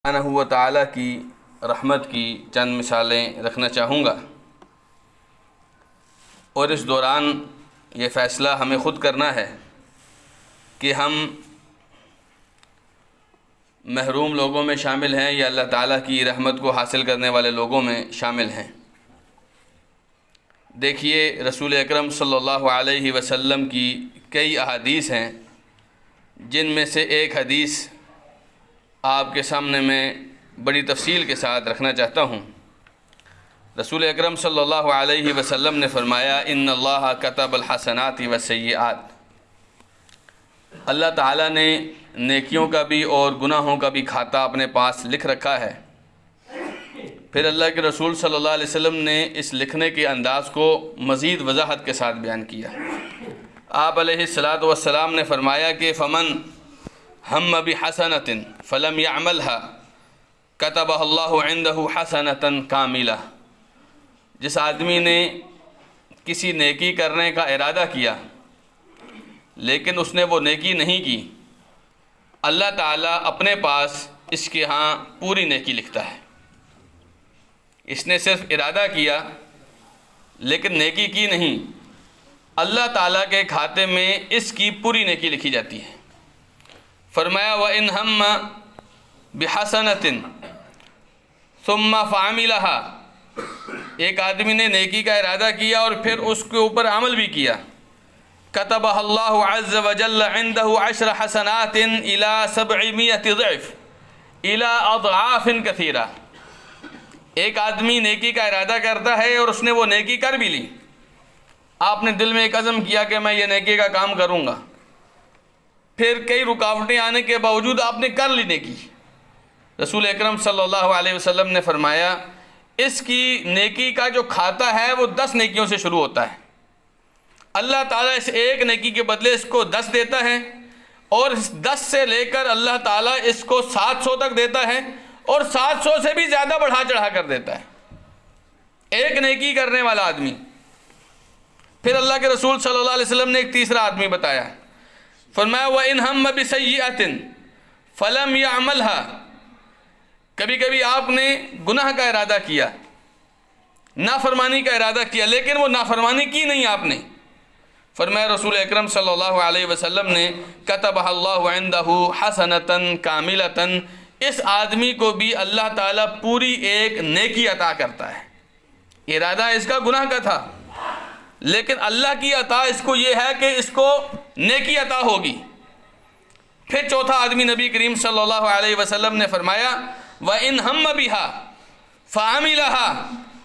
سبحانہ و تعالیٰ کی رحمت کی چند مثالیں رکھنا چاہوں گا، اور اس دوران یہ فیصلہ ہمیں خود کرنا ہے کہ ہم محروم لوگوں میں شامل ہیں یا اللہ تعالیٰ کی رحمت کو حاصل کرنے والے لوگوں میں شامل ہیں۔ دیکھیے، رسول اکرم صلی اللہ علیہ وسلم کی کئی احادیث ہیں، جن میں سے ایک حدیث آپ کے سامنے میں بڑی تفصیل کے ساتھ رکھنا چاہتا ہوں۔ رسول اکرم صلی اللہ علیہ وسلم نے فرمایا، ان اللہ کتب الحسنات والسیئات، اللہ تعالیٰ نے نیکیوں کا بھی اور گناہوں کا بھی کھاتا اپنے پاس لکھ رکھا ہے۔ پھر اللہ کے رسول صلی اللہ علیہ وسلم نے اس لکھنے کے انداز کو مزید وضاحت کے ساتھ بیان کیا۔ آپ علیہ السلام نے فرمایا کہ فمن ہم بحسنۃ فلم يعملها كتبها اللہ عنده حسنۃ کاملہ، جس آدمی نے کسی نیکی کرنے کا ارادہ کیا لیکن اس نے وہ نیکی نہیں کی، اللہ تعالیٰ اپنے پاس اس کے ہاں پوری نیکی لکھتا ہے۔ اس نے صرف ارادہ کیا لیکن نیکی کی نہیں، اللہ تعالیٰ کے کھاتے میں اس کی پوری نیکی لکھی جاتی ہے۔ فرمایا وَإِنْ هَمَّ بِحَسَنَةٍ ثُمَّ فَعَمِلَهَا، ایک آدمی نے نیکی کا ارادہ کیا اور پھر اس کے اوپر عمل بھی کیا، كَتَبَهَا اللَّهُ عَزَّ وَجَلَّ عِنْدَهُ 10 حسنات إلى 700 ضعف إلى أضعاف كثيرة۔ ایک آدمی نیکی کا ارادہ کرتا ہے اور اس نے وہ نیکی کر بھی لی، آپ نے دل میں ایک عزم کیا کہ میں یہ نیکی کا کام کروں گا، پھر کئی رکاوٹیں آنے کے باوجود آپ نے کر لی نیکی، رسول اکرم صلی اللہ علیہ وسلم نے فرمایا اس کی نیکی کا جو کھاتا ہے وہ 10 نیکیوں سے شروع ہوتا ہے۔ اللہ تعالیٰ اس ایک نیکی کے بدلے اس کو 10 دیتا ہے، اور اس 10 سے لے کر اللہ تعالیٰ اس کو 700 تک دیتا ہے، اور 700 سے بھی زیادہ بڑھا چڑھا کر دیتا ہے ایک نیکی کرنے والا آدمی۔ پھر اللہ کے رسول صلی اللہ علیہ وسلم نے ایک تیسرا آدمی بتایا، فرمایا وَإِنْ هَمَّ بِسَيِّئَةٍ فَلَمْ يَعْمَلْهَا، کبھی کبھی آپ نے گناہ کا ارادہ کیا، نافرمانی کا ارادہ کیا، لیکن وہ نافرمانی کی نہیں آپ نے، فرمایا رسول اکرم صلی اللہ علیہ وسلم نے كَتَبَهَا اللَّهُ عِنْدَهُ حَسَنَةً كَامِلَةً، اس آدمی کو بھی اللہ تعالیٰ پوری ایک نیکی عطا کرتا ہے۔ ارادہ اس کا گناہ کا تھا، لیکن اللہ کی عطا اس کو یہ ہے کہ اس کو نیکی عطا ہوگی۔ پھر چوتھا آدمی نبی کریم صلی اللہ علیہ وسلم نے فرمایا وَإِنْ هَمَّ بِهَا فَعَمِلَهَا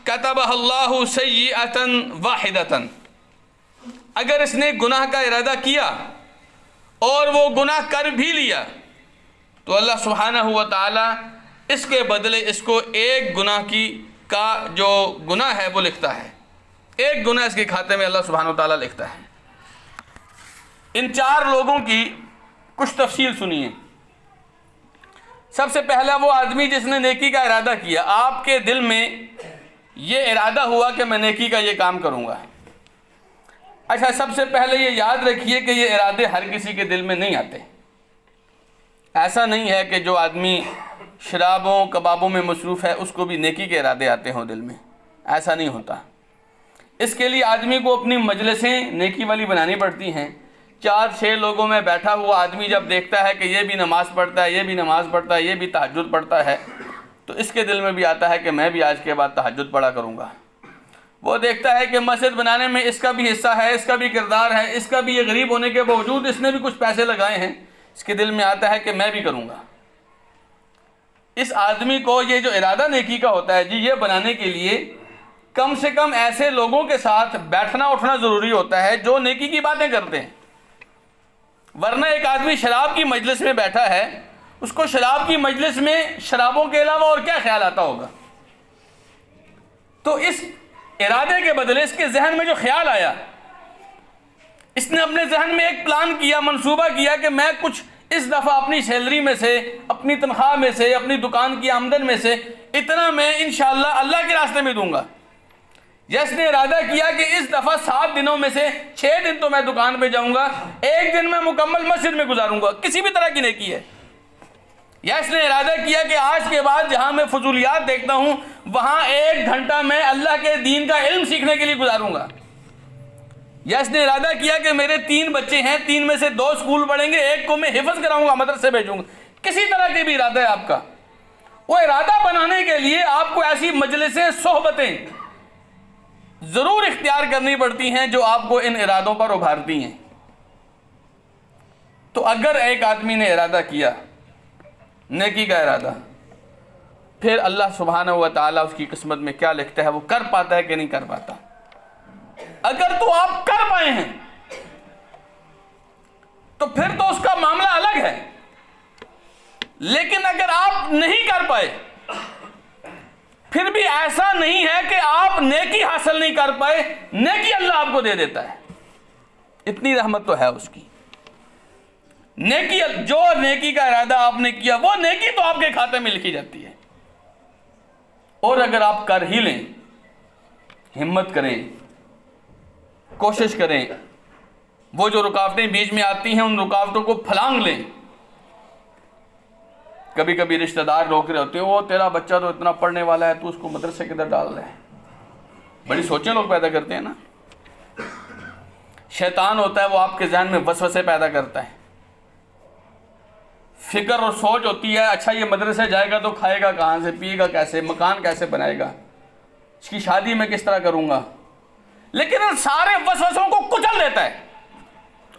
كَتَبَهَا اللَّهُ سَيِّئَةً وَاحِدَةً، اگر اس نے گناہ کا ارادہ کیا اور وہ گناہ کر بھی لیا تو اللہ سبحانہ و تعالی اس کے بدلے اس کو ایک گناہ کا جو گناہ ہے وہ لکھتا ہے، ایک گناہ اس کے کھاتے میں اللہ سبحانہ و تعالیٰ لکھتا ہے۔ ان 4 لوگوں کی کچھ تفصیل سنیے۔ سب سے پہلا وہ آدمی جس نے نیکی کا ارادہ کیا، آپ کے دل میں یہ ارادہ ہوا کہ میں نیکی کا یہ کام کروں گا۔ اچھا، سب سے پہلے یہ یاد رکھیے کہ یہ ارادے ہر کسی کے دل میں نہیں آتے۔ ایسا نہیں ہے کہ جو آدمی شرابوں کبابوں میں مصروف ہے اس کو بھی نیکی کے ارادے آتے ہوں دل میں، ایسا نہیں ہوتا۔ اس کے لیے آدمی کو اپنی مجلسیں نیکی والی بنانی پڑتی ہیں۔ 4-6 لوگوں میں بیٹھا ہوا آدمی جب دیکھتا ہے کہ یہ بھی نماز پڑھتا ہے، یہ بھی نماز پڑھتا ہے، یہ بھی تہجد پڑھتا ہے، تو اس کے دل میں بھی آتا ہے کہ میں بھی آج کے بعد تہجد پڑھا کروں گا۔ وہ دیکھتا ہے کہ مسجد بنانے میں اس کا بھی حصہ ہے، اس کا بھی کردار ہے، اس کا بھی یہ غریب ہونے کے باوجود اس نے بھی کچھ پیسے لگائے ہیں، اس کے دل میں آتا ہے کہ میں بھی کروں گا۔ اس آدمی کو یہ جو ارادہ نیکی کا ہوتا ہے جی، یہ بنانے کے لیے کم سے کم ایسے لوگوں کے ساتھ بیٹھنا اٹھنا ضروری ہوتا ہے جو نیکی کی باتیں کرتے ہیں، ورنہ ایک آدمی شراب کی مجلس میں بیٹھا ہے، اس کو شراب کی مجلس میں شرابوں کے علاوہ اور کیا خیال آتا ہوگا؟ تو اس ارادے کے بدلے اس کے ذہن میں جو خیال آیا، اس نے اپنے ذہن میں ایک پلان کیا، منصوبہ کیا کہ میں کچھ اس دفعہ اپنی سیلری میں سے، اپنی تنخواہ میں سے، اپنی دکان کی آمدن میں سے اتنا میں انشاءاللہ اللہ کے راستے میں دوں گا۔ جس نے ارادہ کیا کہ اس دفعہ 7 دنوں میں سے 6 دن تو میں دکان پہ جاؤں گا، 1 دن میں مکمل مسجد میں گزاروں گا، کسی بھی طرح کی نیکی ہے، یا اس نے ارادہ کیا کہ آج کے بعد جہاں میں فضولیات دیکھتا ہوں وہاں 1 گھنٹہ میں اللہ کے دین کا علم سیکھنے کے لیے گزاروں گا. یا اس نے ارادہ کیا کہ میرے 3 بچے ہیں، 3 میں سے 2 اسکول پڑھیں گے، 1 کو میں حفظ کراؤں گا، مدرسے بھیجوں گا. کسی طرح کے بھی ارادہ ہے آپ کا، وہ ارادہ بنانے کے لیے آپ کو ایسی مجلسیں، صحبتیں ضرور اختیار کرنی پڑتی ہیں جو آپ کو ان ارادوں پر ابھارتی ہیں. تو اگر ایک آدمی نے ارادہ کیا نیکی کا ارادہ، پھر اللہ سبحانہ و تعالیٰ اس کی قسمت میں کیا لکھتا ہے، وہ کر پاتا ہے کہ نہیں کر پاتا. اگر تو آپ کر پائے ہیں تو پھر تو اس کا معاملہ الگ ہے، لیکن اگر آپ نہیں کر پائے پھر بھی ایسا نہیں ہے کہ آپ نیکی حاصل نہیں کر پائے، نیکی اللہ آپ کو دے دیتا ہے. اتنی رحمت تو ہے اس کی. نیکی، جو نیکی کا ارادہ آپ نے کیا وہ نیکی تو آپ کے کھاتے میں لکھی جاتی ہے. اور اگر آپ کر ہی لیں، ہمت کریں، کوشش کریں، وہ جو رکاوٹیں بیچ میں آتی ہیں ان رکاوٹوں کو پھلانگ لیں. کبھی کبھی رشتہ دار روک رہے ہوتے ہیں، وہ تیرا بچہ تو اتنا پڑھنے والا ہے، تو اس کو مدرسے کدھر ڈال رہے ہیں. بڑی سوچیں لوگ پیدا کرتے ہیں نا. شیطان ہوتا ہے وہ آپ کے ذہن میں وسوسے پیدا کرتا ہے. فکر اور سوچ ہوتی ہے، اچھا یہ مدرسے جائے گا تو کھائے گا کہاں سے، پیے گا کیسے، مکان کیسے بنائے گا، اس کی شادی میں کس طرح کروں گا. لیکن ان سارے وسوسوں کو کچل دیتا ہے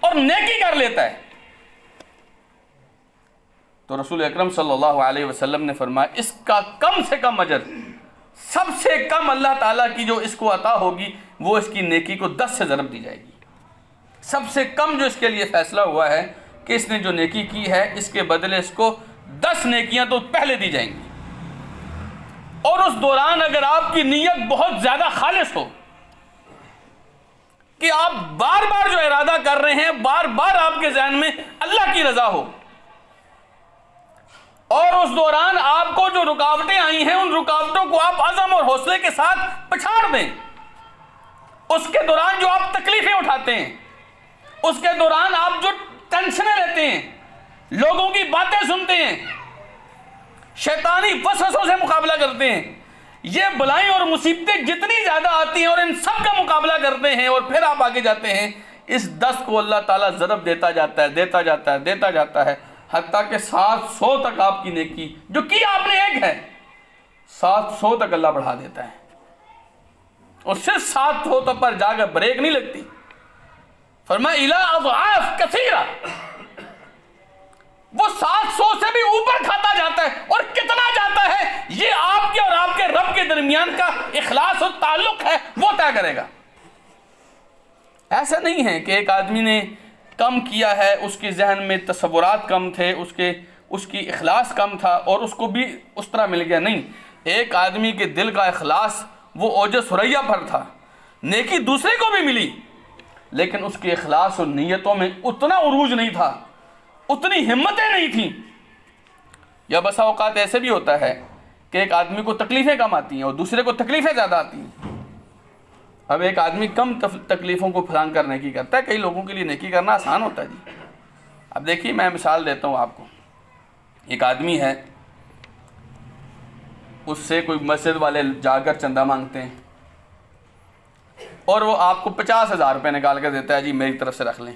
اور نیکی کر لیتا ہے. تو رسول اکرم صلی اللہ علیہ وسلم نے فرمایا اس کا کم سے کم اجر، سب سے کم اللہ تعالیٰ کی جو اس کو عطا ہوگی وہ اس کی نیکی کو 10 سے ضرب دی جائے گی. سب سے کم جو اس کے لیے فیصلہ ہوا ہے کہ اس نے جو نیکی کی ہے اس کے بدلے اس کو 10 نیکیاں تو پہلے دی جائیں گی. اور اس دوران اگر آپ کی نیت بہت زیادہ خالص ہو کہ آپ بار بار جو ارادہ کر رہے ہیں بار بار آپ کے ذہن میں اللہ کی رضا ہو، اور اس دوران آپ کو جو رکاوٹیں آئی ہیں ان رکاوٹوں کو آپ عزم اور حوصلے کے ساتھ پچھاڑ دیں، اس کے دوران جو آپ تکلیفیں اٹھاتے ہیں، اس کے دوران آپ جو ٹینشنیں لیتے ہیں، لوگوں کی باتیں سنتے ہیں، شیطانی وسوسوں سے مقابلہ کرتے ہیں، یہ بلائیں اور مصیبتیں جتنی زیادہ آتی ہیں اور ان سب کا مقابلہ کرتے ہیں، اور پھر آپ آگے جاتے ہیں، اس 10 کو اللہ تعالیٰ ضرب دیتا جاتا ہے، دیتا جاتا ہے، دیتا جاتا ہے، حتیٰ کہ 700 تک آپ کی نیکی جو کی آپ نے ایک ہے 700 تک اللہ بڑھا دیتا ہے. اور صرف 700 تک پر جا کر بریک نہیں لگتی. فرمایا الی اضعاف کثیرہ، وہ 700 سے بھی اوپر کھاتا جاتا ہے. اور کتنا جاتا ہے یہ آپ کے اور آپ کے رب کے درمیان کا اخلاص و تعلق ہے، وہ طے کرے گا. ایسا نہیں ہے کہ ایک آدمی نے کم کیا ہے، اس کے ذہن میں تصورات کم تھے، اس کی اخلاص کم تھا اور اس کو بھی اس طرح مل گیا. نہیں، ایک آدمی کے دل کا اخلاص وہ اوج ثریا پر تھا، نیکی دوسرے کو بھی ملی، لیکن اس کے اخلاص اور نیتوں میں اتنا عروج نہیں تھا، اتنی ہمتیں نہیں تھیں. یا بسا اوقات ایسے بھی ہوتا ہے کہ ایک آدمی کو تکلیفیں کم آتی ہیں اور دوسرے کو تکلیفیں زیادہ آتی ہیں. اب ایک آدمی کم تکلیفوں کو پھلانگ کر نیکی کرتا ہے، کئی لوگوں کے لیے نیکی کرنا آسان ہوتا ہے جی. اب دیکھیے میں مثال دیتا ہوں آپ کو. ایک آدمی ہے، اس سے کوئی مسجد والے جا کر چندہ مانگتے ہیں اور وہ آپ کو 50,000 روپے نکال کر دیتا ہے، جی میری طرف سے رکھ لیں.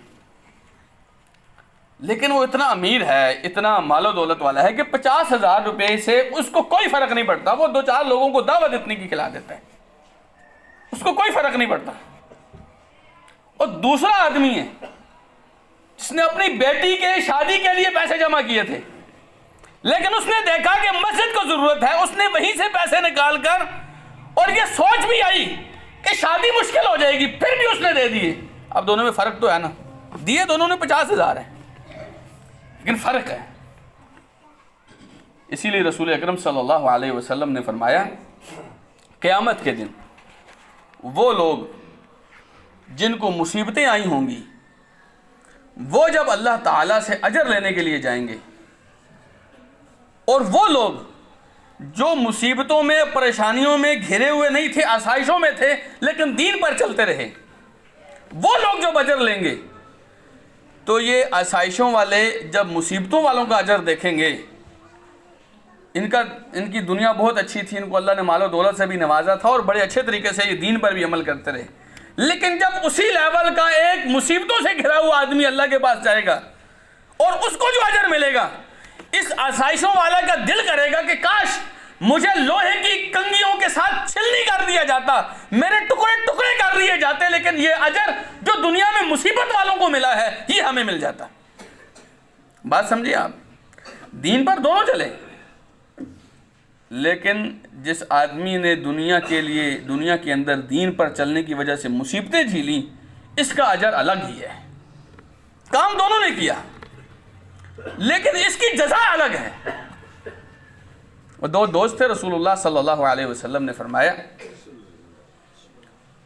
لیکن وہ اتنا امیر ہے، اتنا مال و دولت والا ہے کہ 50,000 روپے سے اس کو کوئی فرق نہیں پڑتا. وہ 2-4 لوگوں کو دعوت اتنی کی کھلا دیتا ہے، اس کو کوئی فرق نہیں پڑتا. اور دوسرا آدمی ہے جس نے اپنی بیٹی کے شادی کے لیے پیسے جمع کیے تھے، لیکن اس نے دیکھا کہ مسجد کو ضرورت ہے، اس نے وہیں سے پیسے نکال کر، اور یہ سوچ بھی آئی کہ شادی مشکل ہو جائے گی، پھر بھی اس نے دے دیے. اب دونوں میں فرق تو ہے نا، دیے دونوں نے 50,000 ہیں لیکن فرق ہے. اسی لیے رسول اکرم صلی اللہ علیہ وسلم نے فرمایا قیامت کے دن وہ لوگ جن کو مصیبتیں آئی ہوں گی وہ جب اللہ تعالیٰ سے اجر لینے کے لیے جائیں گے، اور وہ لوگ جو مصیبتوں میں، پریشانیوں میں گھرے ہوئے نہیں تھے، آسائشوں میں تھے لیکن دین پر چلتے رہے، وہ لوگ جب اجر لیں گے تو یہ آسائشوں والے جب مصیبتوں والوں کا اجر دیکھیں گے ان کی دنیا بہت اچھی تھی، ان کو اللہ نے مال و دولت سے بھی نوازا تھا اور بڑے اچھے طریقے سے یہ دین پر بھی عمل کرتے رہے، لیکن جب اسی لیول کا ایک مصیبتوں سے گھرا ہوا آدمی اللہ کے پاس جائے گا اور اس کو جو اجر ملے گا، اس آسائشوں والا کا دل کرے گا کہ کاش مجھے لوہے کی کنگھیوں کے ساتھ چھلنی کر دیا جاتا، میرے ٹکڑے ٹکڑے کر دیے جاتے، لیکن یہ اجر جو دنیا میں مصیبت والوں کو ملا ہے یہ ہمیں مل جاتا۔ بات سمجھیے آپ، دین پر دونوں چلے، لیکن جس آدمی نے دنیا کے لیے دنیا کے اندر دین پر چلنے کی وجہ سے مصیبتیں جھیلیں، اس کا اجر الگ ہی ہے، کام دونوں نے کیا لیکن اس کی جزا الگ ہے۔ وہ دو دوست تھے، رسول اللہ صلی اللہ علیہ وسلم نے فرمایا،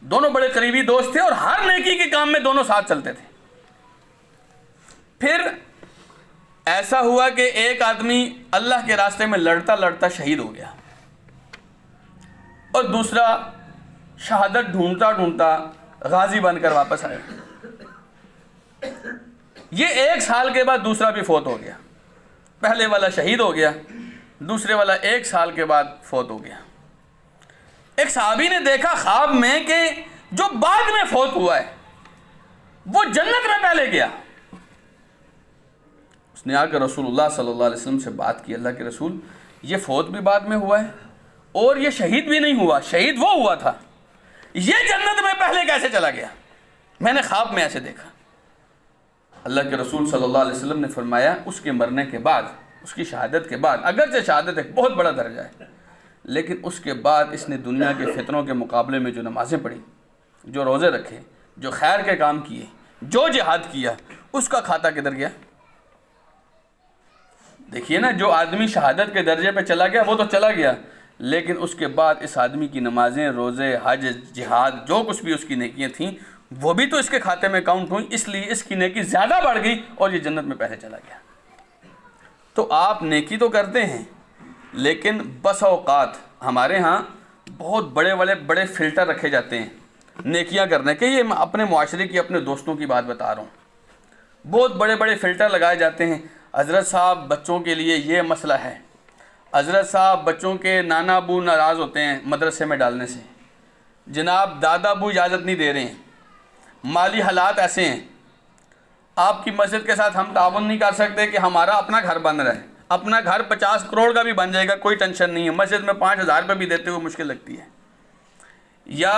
دونوں بڑے قریبی دوست تھے اور ہر نیکی کے کام میں دونوں ساتھ چلتے تھے۔ پھر ایسا ہوا کہ ایک آدمی اللہ کے راستے میں لڑتا لڑتا شہید ہو گیا اور دوسرا شہادت ڈھونڈتا ڈھونڈتا غازی بن کر واپس آیا۔ یہ 1 سال کے بعد دوسرا بھی فوت ہو گیا، پہلے والا شہید ہو گیا، دوسرے والا 1 سال کے بعد فوت ہو گیا۔ ایک صحابی نے دیکھا خواب میں کہ جو بعد میں فوت ہوا ہے وہ جنت میں پہلے گیا۔ اس نے آ کر رسول اللہ صلی اللہ علیہ وسلم سے بات کی، اللہ کے رسول یہ فوت بھی بعد میں ہوا ہے اور یہ شہید بھی نہیں ہوا، شہید وہ ہوا تھا، یہ جنت میں پہلے کیسے چلا گیا؟ میں نے خواب میں ایسے دیکھا۔ اللہ کے رسول صلی اللہ علیہ وسلم نے فرمایا اس کے مرنے کے بعد، اس کی شہادت کے بعد، اگرچہ شہادت ایک بہت بڑا درجہ ہے، لیکن اس کے بعد اس نے دنیا کے فتنوں کے مقابلے میں جو نمازیں پڑھی، جو روزے رکھے، جو خیر کے کام کیے، جو جہاد کیا، اس کا کھاتا کدھر گیا؟ دیکھیے نا، جو آدمی شہادت کے درجے پہ چلا گیا وہ تو چلا گیا، لیکن اس کے بعد اس آدمی کی نمازیں، روزے، حج، جہاد، جو کچھ بھی اس کی نیکیاں تھیں وہ بھی تو اس کے کھاتے میں کاؤنٹ ہوئی، اس لیے اس کی نیکی زیادہ بڑھ گئی اور یہ جنت میں پہلے چلا گیا۔ تو آپ نیکی تو کرتے ہیں، لیکن بس اوقات ہمارے ہاں بہت بڑے فلٹر رکھے جاتے ہیں نیکیاں کرنے کے۔ یہ میں اپنے معاشرے کی، اپنے دوستوں کی بات بتا رہا ہوں، بہت بڑے فلٹر لگائے جاتے ہیں۔ حضرت صاحب بچوں کے لیے یہ مسئلہ ہے، حضرت صاحب بچوں کے نانا ابو ناراض ہوتے ہیں مدرسے میں ڈالنے سے، جناب دادا ابو اجازت نہیں دے رہے ہیں، مالی حالات ایسے ہیں، آپ کی مسجد کے ساتھ ہم تعاون نہیں کر سکتے کہ ہمارا اپنا گھر بن رہا ہے، اپنا گھر 50 کروڑ کا بھی بن جائے گا، کوئی ٹینشن نہیں ہے، مسجد میں 5000 روپے بھی دیتے ہوئے مشکل لگتی ہے۔ یا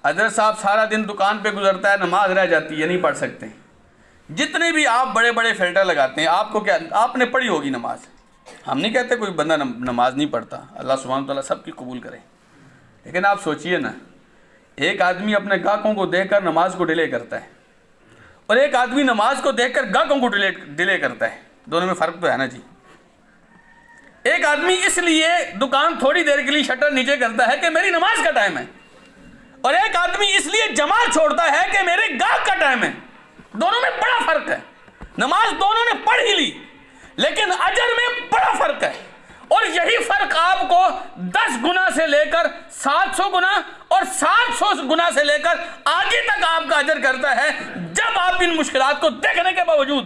حضرت صاحب سارا دن دکان پہ گزرتا ہے، نماز رہ جاتی ہے، نہیں پڑھ سکتے۔ جتنے بھی آپ بڑے فلٹر لگاتے ہیں، آپ کو کیا، آپ نے پڑھی ہوگی نماز، ہم نہیں کہتے کوئی بندہ نماز نہیں پڑھتا، اللہ سبحانہ تعالیٰ سب کی قبول کرے، لیکن آپ سوچئے نا، ایک آدمی اپنے گاہکوں کو دیکھ کر نماز کو ڈیلے کرتا ہے اور ایک آدمی نماز کو دیکھ کر گاہکوں کو ڈیلے کرتا ہے، دونوں میں فرق تو ہے نا جی۔ ایک آدمی اس لیے دکان تھوڑی دیر کے لیے شٹر نیچے کرتا ہے کہ میری نماز کا ٹائم ہے، اور ایک آدمی اس لیے جماعت چھوڑتا ہے کہ میرے گاہک کا ٹائم ہے، دونوں میں بڑا فرق ہے۔ نماز دونوں نے پڑھ ہی لی، لیکن اجر میں بڑا فرق ہے، اور یہی فرق آپ کو 10 گنا سے لے کر 700 گنا اور 700 گنا سے لے کر آگے تک آپ کا اجر کرتا ہے، جب آپ ان مشکلات کو دیکھنے کے باوجود۔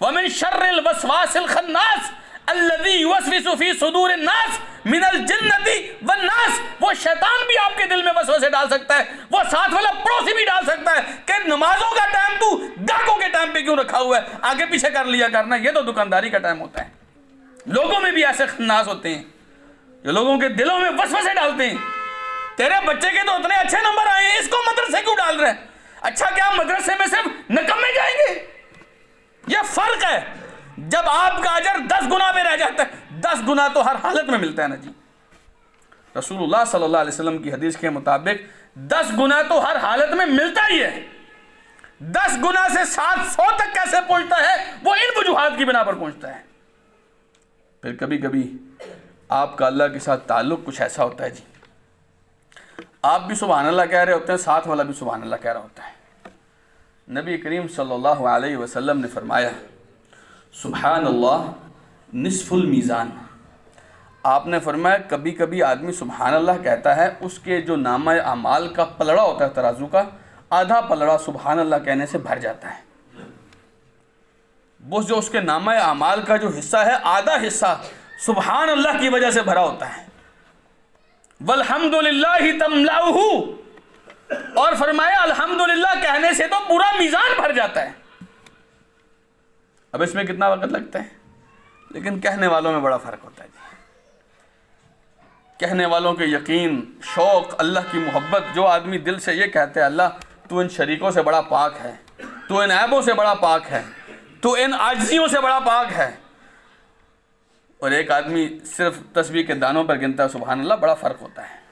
وَمِن شَرِّ الْوَسْوَاسِ الْخَنَّاسِ الَّذِي يُوَسْوِسُ فِي صُدُورِ النَّاسِ مِنَ الْجِنَّةِ وَالنَّاسِ، وہ شیطان بھی آپ کے دل میں وسوسے ڈال سکتا ہے، وہ ساتھ والا پڑوسی بھی ڈال سکتا ہے کہ نمازوں کا ٹائم تو گاہکوں کے ٹائم پہ کیوں رکھا ہوا ہے، آگے پیچھے کر لیا کرنا، یہ تو دکانداری کا ٹائم ہوتا ہے۔ لوگوں میں بھی ایسے خناس ہوتے ہیں جو لوگوں کے دلوں میں وسوسے ڈالتے ہیں، تیرے بچے کے تو اتنے اچھے نمبر آئے ہیں، اس کو مدرسے کیوں ڈال رہے ہیں؟ اچھا کیا مدرسے میں صرف نکمے جائیں گے؟ یہ فرق ہے۔ جب آپ کا اجر 10 گنا پہ رہ جاتا ہے، 10 گنا تو ہر حالت میں ملتا ہے نا جی۔ رسول اللہ صلی اللہ علیہ وسلم کی حدیث کے مطابق 10 گنا تو ہر حالت میں ملتا ہی ہے۔ 10 گنا سے 700 تک کیسے پہنچتا ہے، وہ ان وجوہات کی بنا پر پہنچتا ہے۔ پھر کبھی کبھی آپ کا اللہ کے ساتھ تعلق کچھ ایسا ہوتا ہے جی، آپ بھی سبحان اللہ کہہ رہے ہوتے ہیں، ساتھ والا بھی سبحان اللہ کہہ رہا ہوتا ہے۔ نبی کریم صلی اللہ علیہ وسلم نے فرمایا سبحان اللہ نصف المیزان۔ آپ نے فرمایا کبھی کبھی آدمی سبحان اللہ کہتا ہے، اس کے جو نامہ اعمال کا پلڑا ہوتا ہے ترازو کا، آدھا پلڑا سبحان اللہ کہنے سے بھر جاتا ہے۔ وہ جو اس کے نامہ اعمال کا جو حصہ ہے، آدھا حصہ سبحان اللہ کی وجہ سے بھرا ہوتا ہے. والحمدللہ تملأہ، اور فرمایا الحمدللہ کہنے سے تو پورا میزان بھر جاتا ہے. اب اس میں کتنا وقت لگتا ہے، لیکن کہنے والوں میں بڑا فرق ہوتا ہے. کہنے والوں کے یقین، شوق، اللہ کی محبت، جو آدمی دل سے یہ کہتے ہیں اللہ تو ان شریکوں سے بڑا پاک ہے، تو ان عیبوں سے بڑا پاک ہے، تو ان عاجزیوں سے بڑا پاک ہے، اور ایک آدمی صرف تسبیح کے دانوں پر گنتا ہے سبحان اللہ، بڑا فرق ہوتا ہے.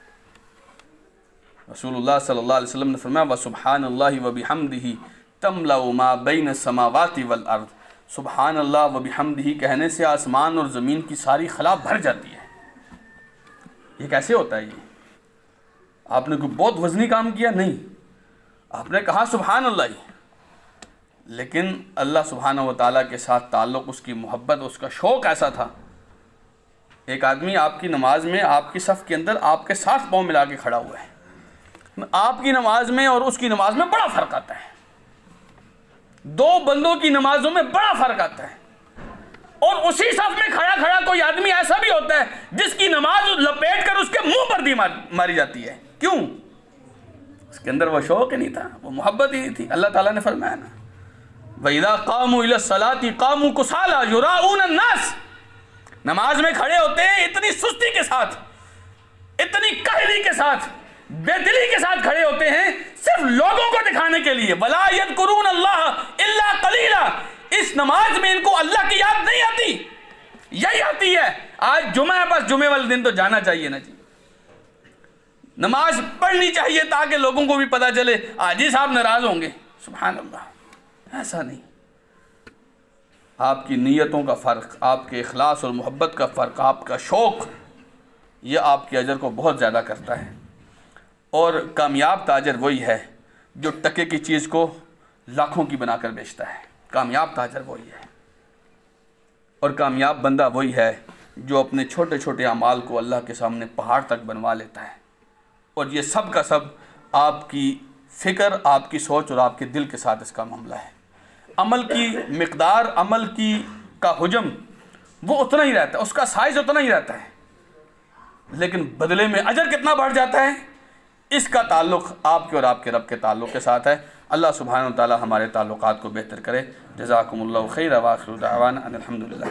رسول اللہ صلی اللہ علیہ وسلم نے فرمایا وَسُبْحَانَ اللَّهِ وَبِحَمْدِهِ تَمْلَأُ مَا بَيْنَ السَّمَاوَاتِ وَالْأَرْضِ. سبحان اللہ وبحمدہ کہنے سے آسمان اور زمین کی ساری خلا بھر جاتی ہے. یہ کیسے ہوتا ہے؟ یہ آپ نے کوئی بہت وزنی کام کیا نہیں، آپ نے کہا سبحان اللہ ہی، لیکن اللہ سبحانہ و تعالیٰ کے ساتھ تعلق، اس کی محبت، اس کا شوق ایسا تھا. ایک آدمی آپ کی نماز میں، آپ کی صف کے اندر آپ کے ساتھ پاؤں ملا کے کھڑا ہوا ہے. آپ کی نماز میں اور اس کی نماز میں بڑا فرق آتا ہے. دو بندوں کی نمازوں میں بڑا فرق آتا ہے. اور اسی صف میں کھڑا کھڑا کوئی آدمی ایسا بھی ہوتا ہے جس کی نماز لپیٹ کر اس کے منہ پر دی ماری جاتی ہے. کیوں؟ اس کے اندر وہ شوق ہی نہیں تھا، وہ محبت ہی نہیں تھی. اللہ تعالیٰ نے فرمایا نا وَإِذَا قَامُوا إِلَى الصَّلَاةِ قَامُوا كُسَالَىٰ يُرَاءُونَ النَّاسَ. نماز میں کھڑے ہوتے ہیں اتنی سستی کے ساتھ، اتنی کاہلی کے ساتھ، بے دلی کے ساتھ کھڑے ہوتے ہیں صرف لوگوں کو دکھانے کے لیے. وَلَا يَذْكُرُونَ اللَّهَ إِلَّا قَلِيلًا. اس نماز میں ان کو اللہ کی یاد نہیں آتی. یہی آتی ہے آج جمعہ ہے، بس جمعے والے دن تو جانا چاہیے نا جی، نماز پڑھنی چاہیے تاکہ لوگوں کو بھی پتہ چلے حاجی صاحب ناراض ہوں گے. سبحان اللہ، ایسا نہیں. آپ کی نیتوں کا فرق، آپ کے اخلاص اور محبت کا فرق، آپ کا شوق، یہ آپ کے اجر کو بہت زیادہ کرتا ہے. اور کامیاب تاجر وہی ہے جو ٹکے کی چیز کو لاکھوں کی بنا کر بیچتا ہے. کامیاب تاجر وہی ہے. اور کامیاب بندہ وہی ہے جو اپنے چھوٹے چھوٹے اعمال کو اللہ کے سامنے پہاڑ تک بنوا لیتا ہے. اور یہ سب کا سب آپ کی فکر، آپ کی سوچ اور آپ کے دل کے ساتھ اس کا معاملہ ہے. عمل کی مقدار، عمل کا حجم وہ اتنا ہی رہتا ہے، اس کا سائز اتنا ہی رہتا ہے، لیکن بدلے میں اجر کتنا بڑھ جاتا ہے، اس کا تعلق آپ کے اور آپ کے رب کے تعلق کے ساتھ ہے. اللہ سبحانہ و تعالی ہمارے تعلقات کو بہتر کرے. جزاکم اللہ خیر. وآخر دعوانا ان الحمد للہ.